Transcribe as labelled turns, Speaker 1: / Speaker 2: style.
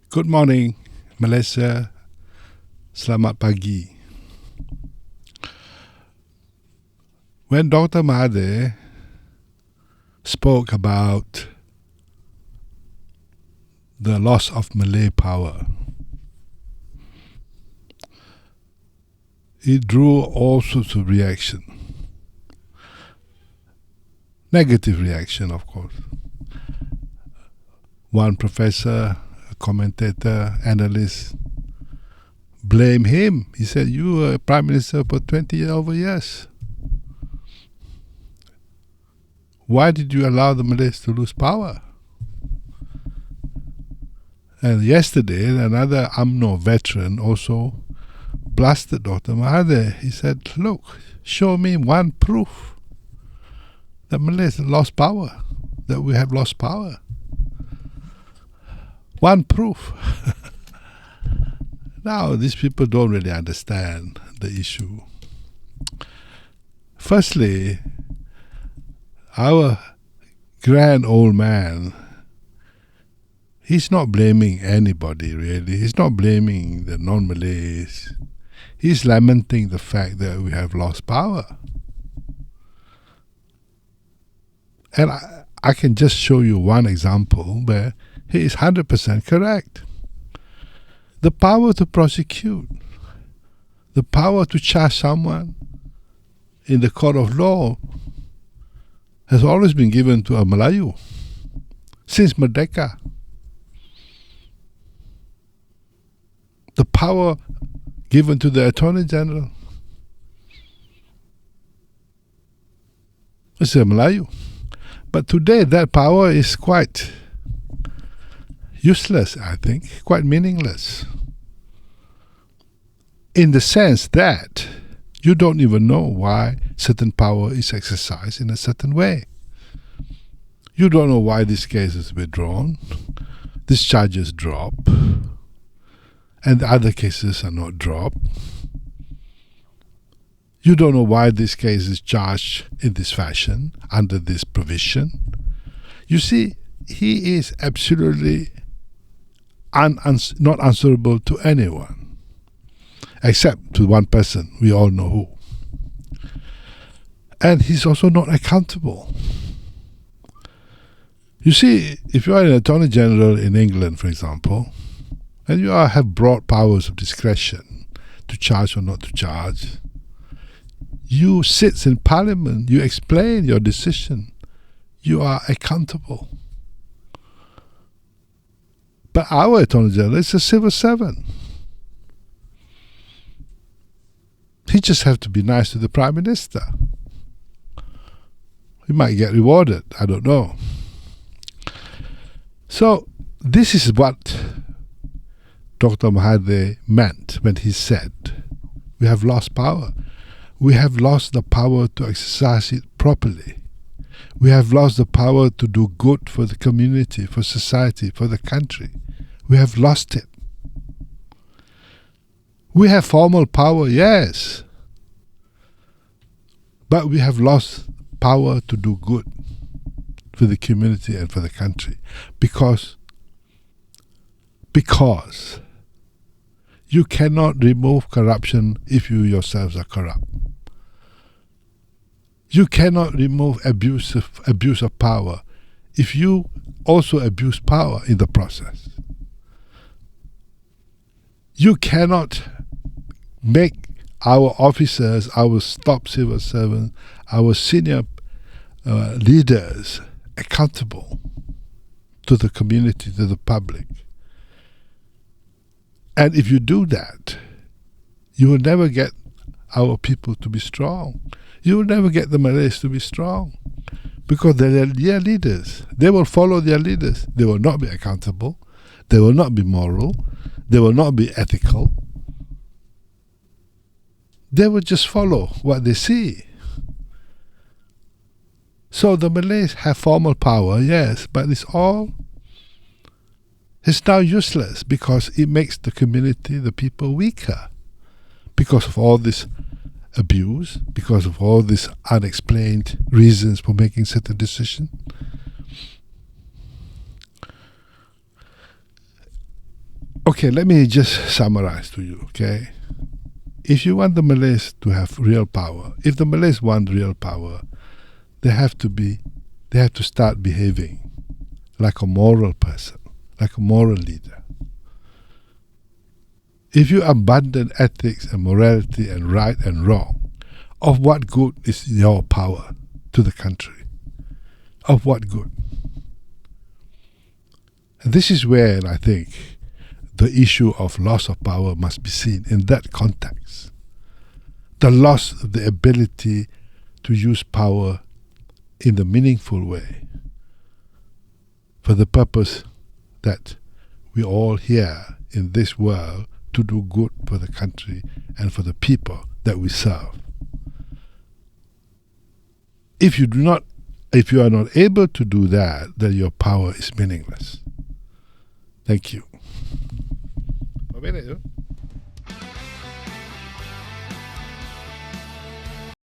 Speaker 1: Good morning, Malaysia. Selamat pagi. When Dr. Mahathir spoke about the loss of Malay power, it drew all sorts of reaction. Negative reaction, of course. One professor, a commentator, analyst, blame him. He said, you were Prime Minister for 20 over years. Why did you allow the Malays to lose power? And yesterday, another UMNO veteran also blasted Dr. Mahathir. He said, look, show me one proof that Malays lost power, that we have lost power. One proof. Now, these people don't really understand the issue. Firstly, our grand old man, he's not blaming anybody really. He's not blaming the non-Malays. He's lamenting the fact that we have lost power. And I can just show you one example where he is 100% correct. The power to prosecute, the power to charge someone in the court of law has always been given to a Malayu since Merdeka. The power given to the Attorney General is a Malayu. But today that power is quite useless, I think, quite meaningless. In the sense that you don't even know why certain power is exercised in a certain way. You don't know why this case is withdrawn, these charges drop, and the other cases are not dropped. You don't know why this case is charged in this fashion, under this provision. You see, he is absolutely not answerable to anyone, except to one person, we all know who. And he's also not accountable. You see, if you are an Attorney General in England, for example, and you have broad powers of discretion to charge or not to charge, you sit in Parliament, you explain your decision, you are accountable. But our Attorney General is a civil servant. He just has to be nice to the Prime Minister. He might get rewarded, I don't know. So this is what Dr. Mahathir meant when he said, we have lost power. We have lost the power to exercise it properly. We have lost the power to do good for the community, for society, for the country. We have lost it. We have formal power, yes. But we have lost power to do good for the community and for the country. Because you cannot remove corruption if you yourselves are corrupt. You cannot remove abuse of power if you also abuse power in the process. You cannot make our officers, our top civil servants, our senior leaders accountable to the community, to the public. And if you do that, you will never get our people to be strong. You will never get the Malays to be strong. Because they're their leaders. They will follow their leaders. They will not be accountable. They will not be moral. They will not be ethical. They will just follow what they see. So the Malays have formal power, yes, but it's now useless because it makes the community, the people, weaker. Because of all this abuse, because of all these unexplained reasons for making certain decisions. Okay, let me just summarize to you, okay? If you want the Malays to have real power, if the Malays want real power, they have to start behaving like a moral person, like a moral leader. If you abandon ethics and morality and right and wrong, of what good is your power to the country? Of what good? And this is where I think the issue of loss of power must be seen in that context. The loss of the ability to use power in the meaningful way for the purpose that we all here in this world to do good for the country and for the people that we serve. If you are not able to do that, then your power is meaningless. Thank you.